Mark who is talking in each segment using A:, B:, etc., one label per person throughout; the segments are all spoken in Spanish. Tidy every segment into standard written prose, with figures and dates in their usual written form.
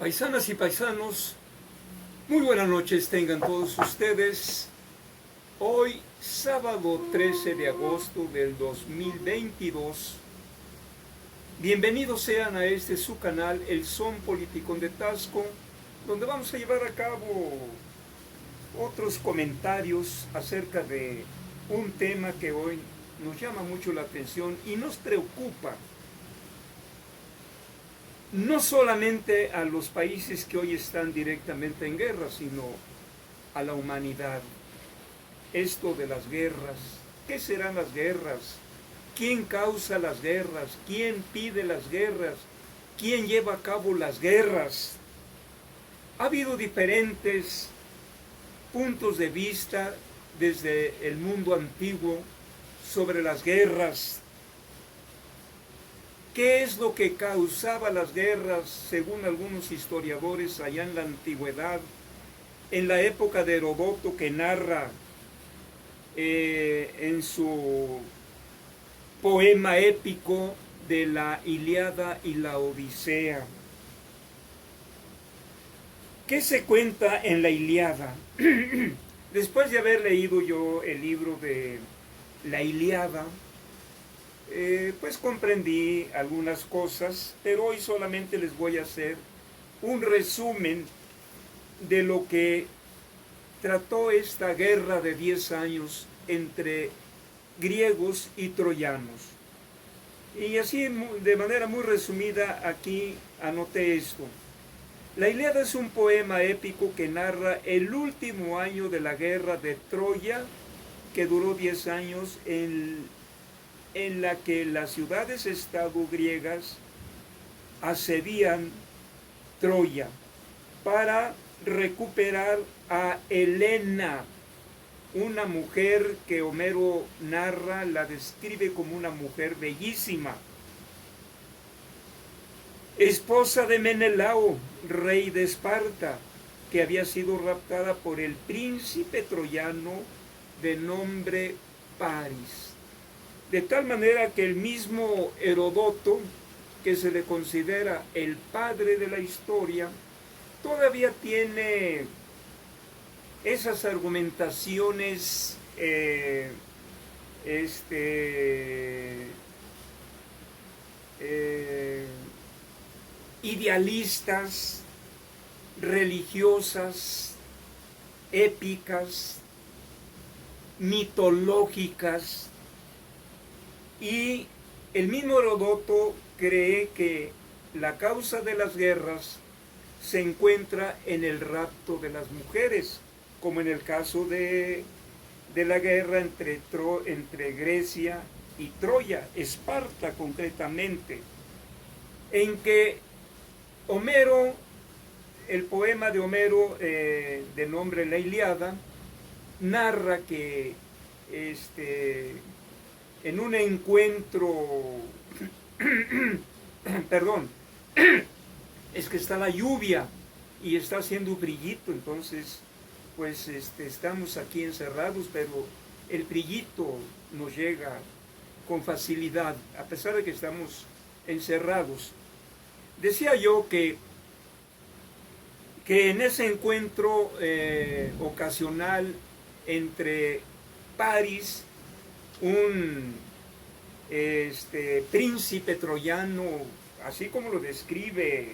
A: Paisanas y paisanos, muy buenas noches tengan todos ustedes. Hoy, sábado 13 de agosto del 2022, bienvenidos sean a este su canal, El Son Politicón de Tasco, donde vamos a llevar a cabo otros comentarios acerca de un tema que hoy nos llama mucho la atención y nos preocupa. No solamente a los países que hoy están directamente en guerra, sino a la humanidad. Esto de las guerras, ¿qué serán las guerras? ¿Quién causa las guerras? ¿Quién pide las guerras? ¿Quién lleva a cabo las guerras? Ha habido diferentes puntos de vista desde el mundo antiguo sobre las guerras. ¿Qué es lo que causaba las guerras, según algunos historiadores allá en la antigüedad, en la época de Heródoto, que narra en su poema épico de la Ilíada y la Odisea? ¿Qué se cuenta en la Ilíada? Después de haber leído yo el libro de la Ilíada, pues comprendí algunas cosas, pero hoy solamente les voy a hacer un resumen de lo que trató esta guerra de 10 años entre griegos y troyanos. Y así, de manera muy resumida, aquí anoté esto. La Ilíada es un poema épico que narra el último año de la guerra de Troya, que duró 10 años, en la que las ciudades-estado griegas asedían Troya para recuperar a Helena, una mujer que Homero narra, la describe como una mujer bellísima, esposa de Menelao, rey de Esparta, que había sido raptada por el príncipe troyano de nombre Paris. De tal manera que el mismo Heródoto, que se le considera el padre de la historia, todavía tiene esas argumentaciones idealistas, religiosas, épicas, mitológicas. Y el mismo Heródoto cree que la causa de las guerras se encuentra en el rapto de las mujeres, como en el caso de la guerra entre Grecia y Troya, Esparta concretamente, en que Homero, el poema de Homero de nombre La Ilíada, narra que en un encuentro, perdón, es que está la lluvia y está haciendo brillito, entonces pues estamos aquí encerrados, pero el brillito nos llega con facilidad, a pesar de que estamos encerrados. Decía yo que en ese encuentro ocasional entre Paris, un príncipe troyano, así como lo describe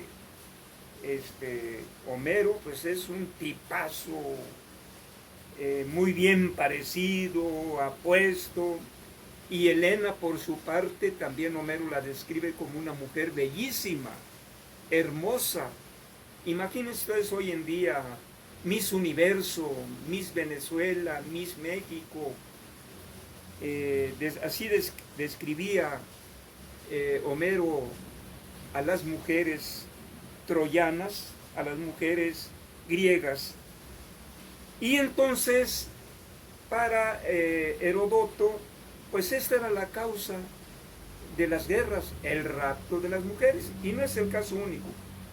A: Homero, pues es un tipazo muy bien parecido, apuesto, y Helena por su parte, también Homero la describe como una mujer bellísima, hermosa. Imagínense ustedes hoy en día Miss Universo, Miss Venezuela, Miss México. Así describía Homero a las mujeres troyanas, a las mujeres griegas. Y entonces, para Heródoto, pues esta era la causa de las guerras, el rapto de las mujeres. Y no es el caso único.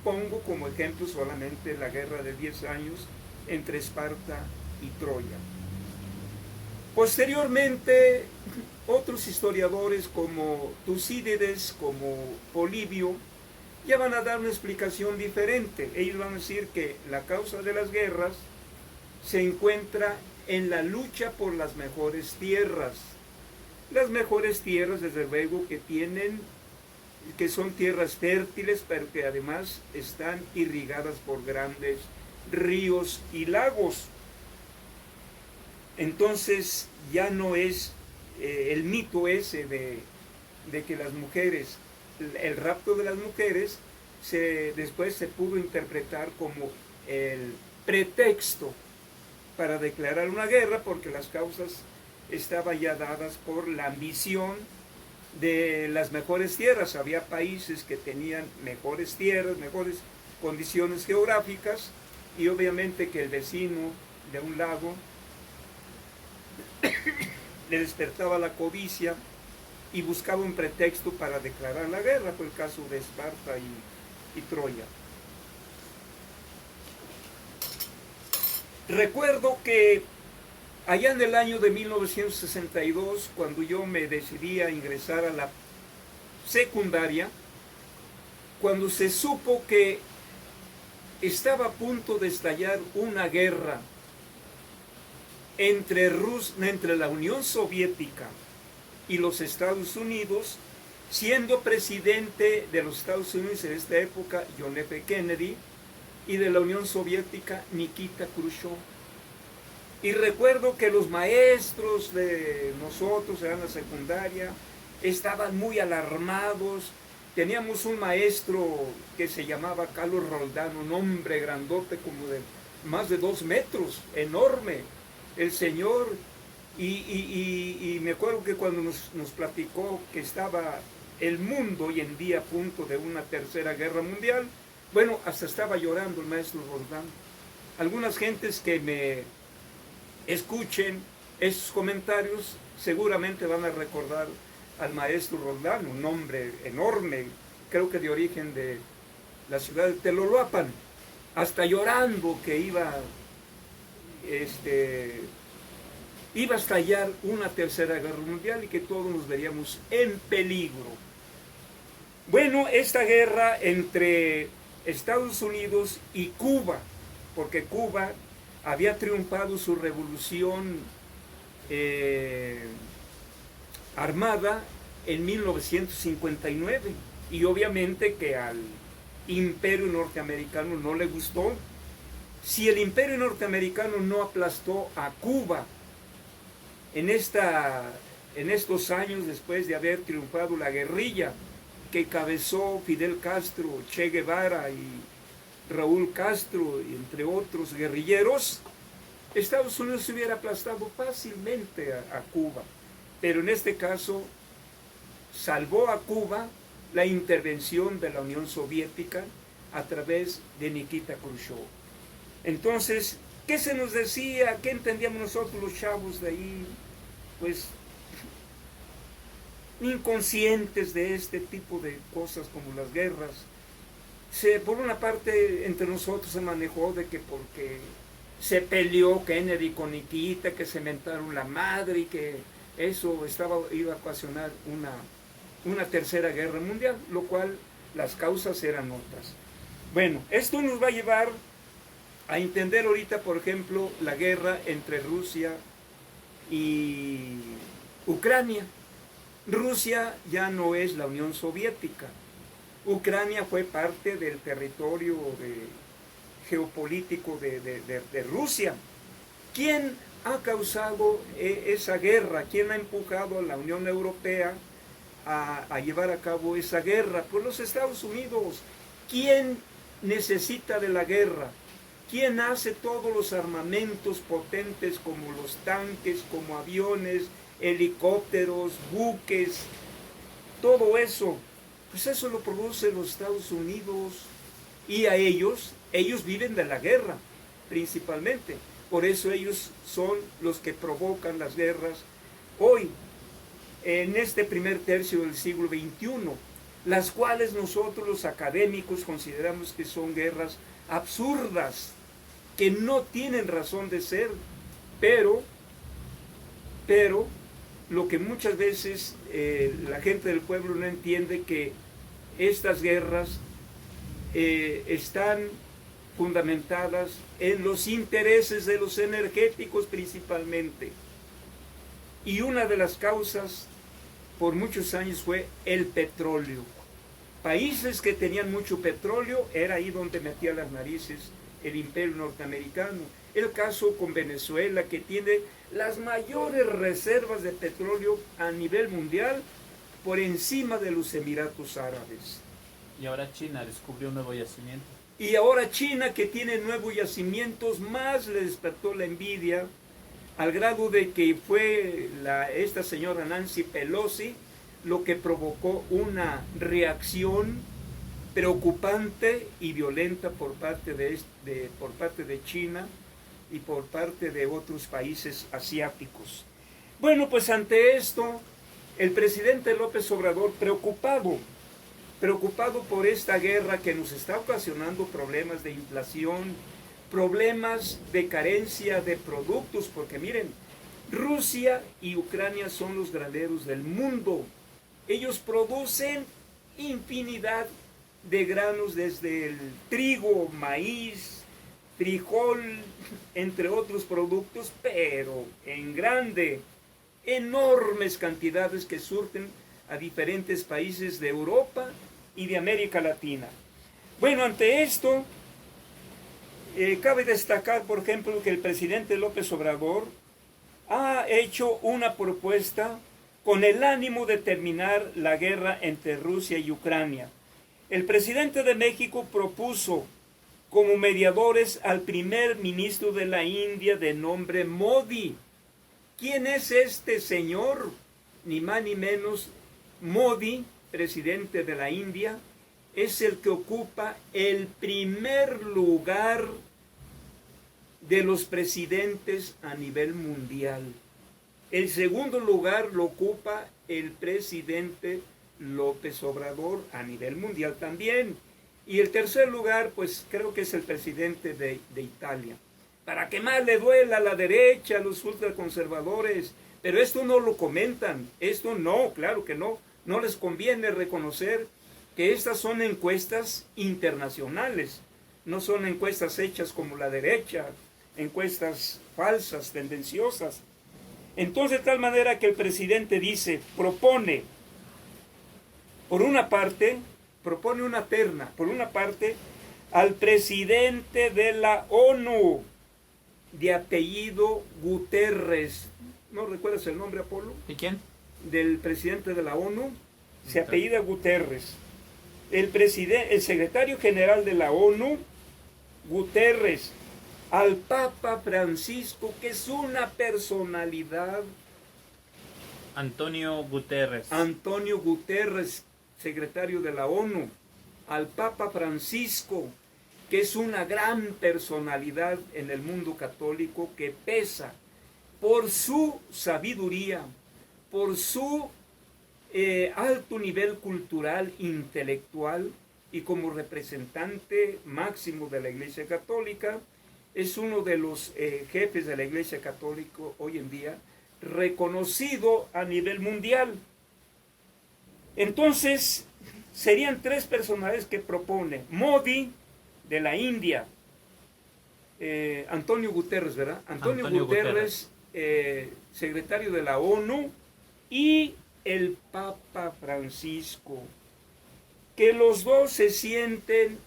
A: Pongo como ejemplo solamente la guerra de 10 años entre Esparta y Troya. Posteriormente, otros historiadores como Tucídides, como Polibio, ya van a dar una explicación diferente. Ellos van a decir que la causa de las guerras se encuentra en la lucha por las mejores tierras. Las mejores tierras, desde luego, que son tierras fértiles, pero que además están irrigadas por grandes ríos y lagos. Entonces ya no es el mito ese de que las mujeres, el rapto de las mujeres, después se pudo interpretar como el pretexto para declarar una guerra, porque las causas estaban ya dadas por la ambición de las mejores tierras. Había países que tenían mejores tierras, mejores condiciones geográficas, y obviamente que el vecino de un lago le despertaba la codicia y buscaba un pretexto para declarar la guerra. Fue el caso de Esparta y Troya. Recuerdo que allá en el año de 1962, cuando yo me decidí a ingresar a la secundaria, cuando se supo que estaba a punto de estallar una guerra entre la Unión Soviética y los Estados Unidos, siendo presidente de los Estados Unidos en esta época John F. Kennedy, y de la Unión Soviética Nikita Khrushchev. Y recuerdo que los maestros de nosotros en la secundaria estaban muy alarmados. Teníamos un maestro que se llamaba Carlos Roldán, un hombre grandote como de más de 2 metros, enorme, el señor. Y me acuerdo que cuando nos platicó que estaba el mundo hoy en día a punto de una tercera guerra mundial, bueno, hasta estaba llorando el maestro Roldán. Algunas gentes que me escuchen esos comentarios seguramente van a recordar al maestro Roldán, un hombre enorme, creo que de origen de la ciudad de Teloloapan, hasta llorando que iba a estallar una tercera guerra mundial y que todos nos veríamos en peligro. Bueno, esta guerra entre Estados Unidos y Cuba, porque Cuba había triunfado su revolución armada en 1959, y obviamente que al imperio norteamericano no le gustó. Si el imperio norteamericano no aplastó a Cuba en estos años después de haber triunfado la guerrilla que encabezó Fidel Castro, Che Guevara y Raúl Castro, entre otros guerrilleros, Estados Unidos se hubiera aplastado fácilmente a Cuba. Pero en este caso salvó a Cuba la intervención de la Unión Soviética a través de Nikita Khrushchev. Entonces, ¿qué se nos decía? ¿Qué entendíamos nosotros los chavos de ahí? Pues inconscientes de este tipo de cosas como las guerras. Por una parte, entre nosotros se manejó de que porque se peleó Kennedy con Nikita, que se mentaron la madre y que eso iba a ocasionar una tercera guerra mundial, lo cual las causas eran otras. Bueno, esto nos va a llevar a entender ahorita, por ejemplo, la guerra entre Rusia y Ucrania. Rusia ya no es la Unión Soviética. Ucrania fue parte del territorio geopolítico de Rusia. ¿Quién ha causado esa guerra? ¿Quién ha empujado a la Unión Europea a llevar a cabo esa guerra? Pues los Estados Unidos. ¿Quién necesita de la guerra? ¿Quién hace todos los armamentos potentes como los tanques, como aviones, helicópteros, buques, todo eso? Pues eso lo produce los Estados Unidos, y a ellos viven de la guerra principalmente. Por eso ellos son los que provocan las guerras hoy, en este primer tercio del siglo XXI, las cuales nosotros los académicos consideramos que son guerras absurdas, que no tienen razón de ser, pero lo que muchas veces la gente del pueblo no entiende, que estas guerras están fundamentadas en los intereses de los energéticos principalmente. Y una de las causas por muchos años fue el petróleo. Países que tenían mucho petróleo, era ahí donde metía las narices el imperio norteamericano. El caso con Venezuela, que tiene las mayores reservas de petróleo a nivel mundial, por encima de los Emiratos Árabes.
B: Y ahora China descubrió un nuevo yacimiento.
A: Y ahora China, que tiene nuevos yacimientos, más le despertó la envidia, al grado de que fue esta señora Nancy Pelosi lo que provocó una reacción preocupante y violenta por parte de China y por parte de otros países asiáticos. Bueno, pues ante esto, el presidente López Obrador, preocupado por esta guerra que nos está ocasionando problemas de inflación, problemas de carencia de productos, porque miren, Rusia y Ucrania son los graneros del mundo. Ellos producen infinidad de granos, desde el trigo, maíz, frijol, entre otros productos, pero en grande, enormes cantidades que surten a diferentes países de Europa y de América Latina. Bueno, ante esto, cabe destacar, por ejemplo, que el presidente López Obrador ha hecho una propuesta con el ánimo de terminar la guerra entre Rusia y Ucrania. El presidente de México propuso como mediadores al primer ministro de la India de nombre Modi. ¿Quién es este señor? Ni más ni menos, Modi, presidente de la India, es el que ocupa el primer lugar de los presidentes a nivel mundial. El segundo lugar lo ocupa el presidente López Obrador a nivel mundial también. Y el tercer lugar, pues creo que es el presidente de Italia. Para que más le duela a la derecha, a los ultraconservadores, pero esto no lo comentan, esto no, claro que no. No les conviene reconocer que estas son encuestas internacionales, no son encuestas hechas como la derecha, encuestas falsas, tendenciosas. Entonces, de tal manera que el presidente propone una terna, por una parte, al presidente de la ONU, de apellido Guterres. ¿No recuerdas el nombre, Apolo?
B: ¿De quién?
A: Del presidente de la ONU, se apellida Guterres. El secretario general de la ONU, Guterres. Al Papa Francisco, que es una personalidad.
B: Antonio Guterres.
A: Antonio Guterres, secretario de la ONU. Al Papa Francisco, que es una gran personalidad en el mundo católico, que pesa por su sabiduría, por su alto nivel cultural, intelectual, y como representante máximo de la Iglesia Católica, es uno de los jefes de la Iglesia Católica hoy en día, reconocido a nivel mundial. Entonces, serían tres personajes que propone. Modi, de la India, Antonio Guterres, ¿verdad? Antonio Guterres, secretario de la ONU, y el Papa Francisco, que los dos se sienten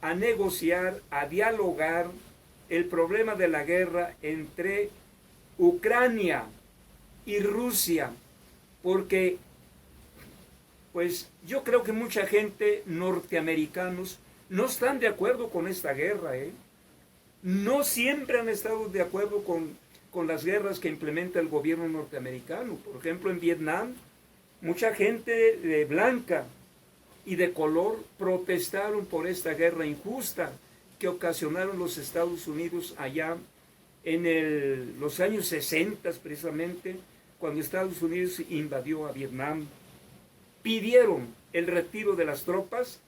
A: a negociar, a dialogar el problema de la guerra entre Ucrania y Rusia, porque pues yo creo que mucha gente, norteamericanos, no están de acuerdo con esta guerra, no siempre han estado de acuerdo con las guerras que implementa el gobierno norteamericano. Por ejemplo, en Vietnam, mucha gente blanca y de color protestaron por esta guerra injusta que ocasionaron los Estados Unidos allá en los años 60, precisamente, cuando Estados Unidos invadió a Vietnam. Pidieron el retiro de las tropas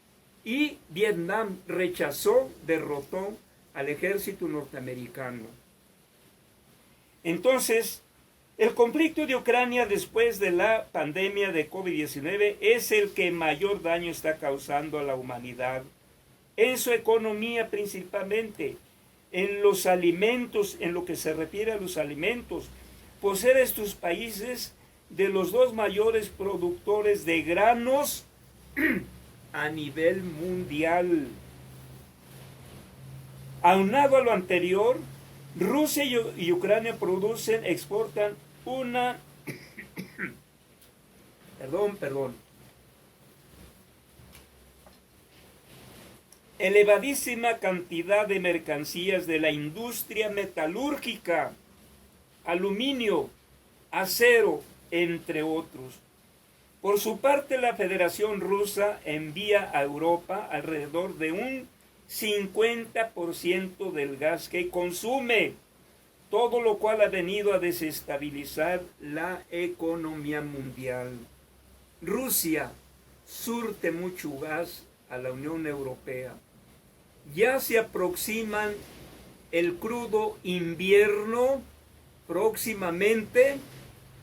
A: y Vietnam rechazó, derrotó al ejército norteamericano. Entonces, el conflicto de Ucrania después de la pandemia de COVID-19 es el que mayor daño está causando a la humanidad. en su economía principalmente, en los alimentos, en lo que se refiere a los alimentos, por ser estos países de los dos mayores productores de granos a nivel mundial. Aunado a lo anterior, Rusia y Ucrania exportan una elevadísima cantidad de mercancías de la industria metalúrgica, aluminio, acero, entre otros. Por su parte, la Federación Rusa envía a Europa alrededor de un 50% del gas que consume, todo lo cual ha venido a desestabilizar la economía mundial. Rusia surte mucho gas a la Unión Europea. Ya se aproximan el crudo invierno próximamente.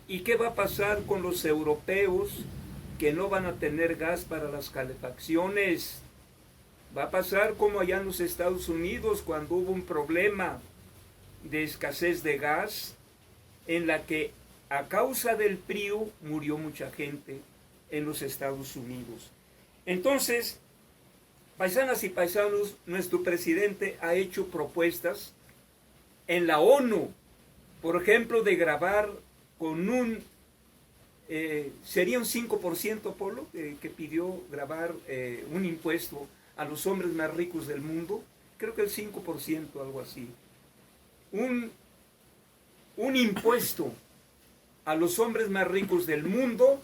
A: ¿Y qué va a pasar con los europeos que no van a tener gas para las calefacciones? Va a pasar como allá en los Estados Unidos cuando hubo un problema de escasez de gas en la que a causa del frío murió mucha gente en los Estados Unidos. Entonces, paisanas y paisanos, nuestro presidente ha hecho propuestas en la ONU, por ejemplo, de grabar con sería un 5%, Polo, que pidió grabar un impuesto a los hombres más ricos del mundo, creo que el 5%, algo así. Un impuesto a los hombres más ricos del mundo.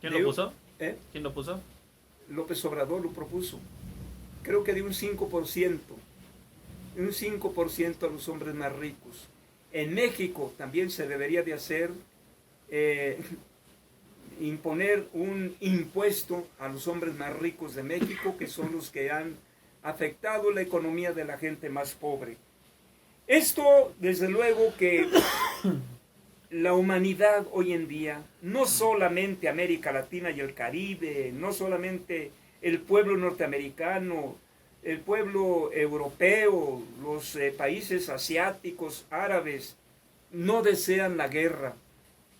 B: ¿Quién lo puso? ¿Quién lo puso?
A: López Obrador lo propuso. Creo que de un 5%. Un 5% a los hombres más ricos. En México también se debería de hacer, imponer un impuesto a los hombres más ricos de México, que son los que han afectado la economía de la gente más pobre. Esto, desde luego que la humanidad hoy en día, no solamente América Latina y el Caribe, no solamente el pueblo norteamericano, el pueblo europeo, los países asiáticos, árabes, no desean la guerra.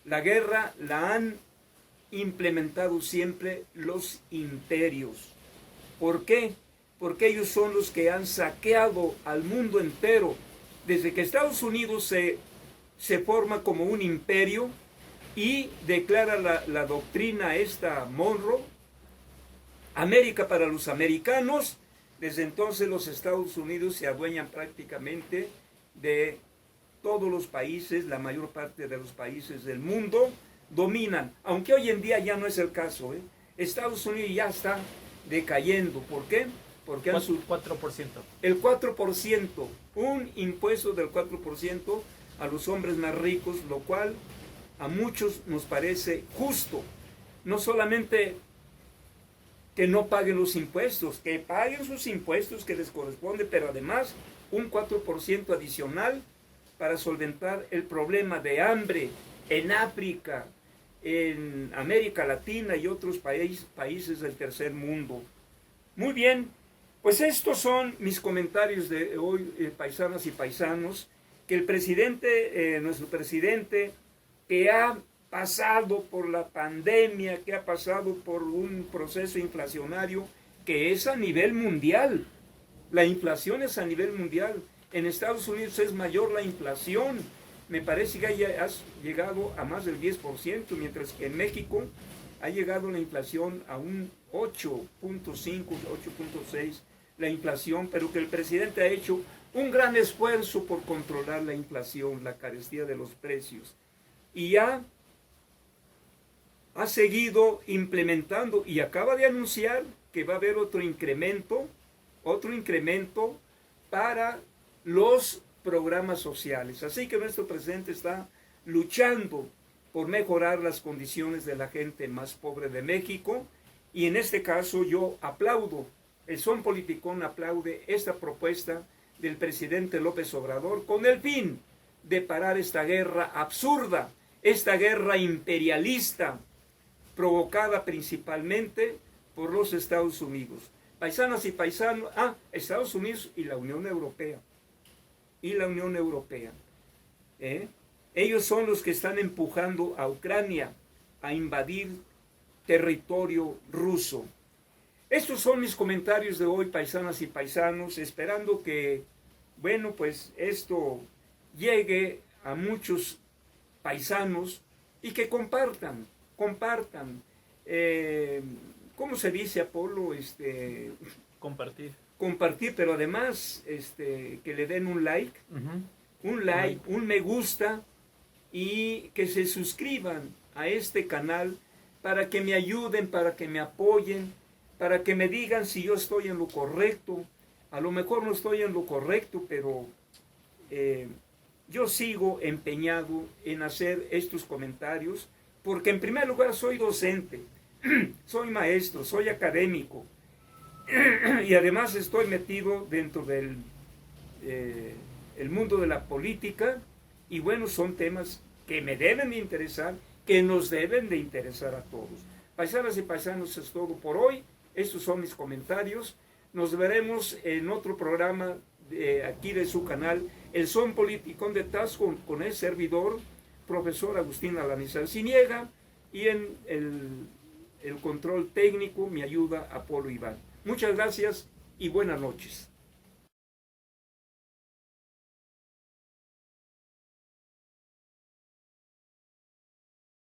A: La guerra la han implementado siempre los imperios. ¿Por qué? Porque ellos son los que han saqueado al mundo entero. Desde que Estados Unidos se forma como un imperio y declara la doctrina esta Monroe, América para los americanos. Desde entonces los Estados Unidos se adueñan prácticamente de todos los países, la mayor parte de los países del mundo dominan, aunque hoy en día ya no es el caso. Estados Unidos ya está decayendo. ¿Por qué? Porque han
B: 4%.
A: El 4%, un impuesto del 4% a los hombres más ricos, lo cual a muchos nos parece justo. No solamente que no paguen los impuestos, que paguen sus impuestos que les corresponde, pero además un 4% adicional para solventar el problema de hambre en África, en América Latina y otros países del tercer mundo. Muy bien, pues estos son mis comentarios de hoy, paisanas y paisanos, que el presidente, nuestro presidente, que ha pasado por la pandemia, que ha pasado por un proceso inflacionario que es a nivel mundial. La inflación es a nivel mundial. En Estados Unidos es mayor la inflación. Me parece que ha llegado a más del 10%, mientras que en México ha llegado la inflación a un 8.5, 8.6 la inflación, pero que el presidente ha hecho un gran esfuerzo por controlar la inflación, la carestía de los precios. Y ya ha seguido implementando y acaba de anunciar que va a haber otro incremento para los programas sociales. Así que nuestro presidente está luchando por mejorar las condiciones de la gente más pobre de México, y en este caso yo aplaudo, el Son Politicón aplaude esta propuesta del presidente López Obrador con el fin de parar esta guerra absurda, esta guerra imperialista, provocada principalmente por los Estados Unidos. Paisanas y paisanos, Estados Unidos y la Unión Europea. Y la Unión Europea. Ellos son los que están empujando a Ucrania a invadir territorio ruso. Estos son mis comentarios de hoy, paisanas y paisanos, esperando que, bueno, pues esto llegue a muchos paisanos y que compartan. ¿Cómo se dice, Apolo? Compartir, pero además que le den un like, un me gusta, y que se suscriban a este canal para que me ayuden, para que me apoyen, para que me digan si yo estoy en lo correcto. A lo mejor no estoy en lo correcto, pero yo sigo empeñado en hacer estos comentarios, porque en primer lugar soy docente, soy maestro, soy académico, y además estoy metido dentro del el mundo de la política, y bueno, son temas que me deben de interesar, que nos deben de interesar a todos. Paisanas y paisanos, es todo por hoy. Estos son mis comentarios. Nos veremos en otro programa aquí de su canal, El Son Politicón de Tasco, con el servidor, profesor Agustín Alanís Arciniega, y en el control técnico me ayuda Apolo Iván. Muchas gracias y buenas noches.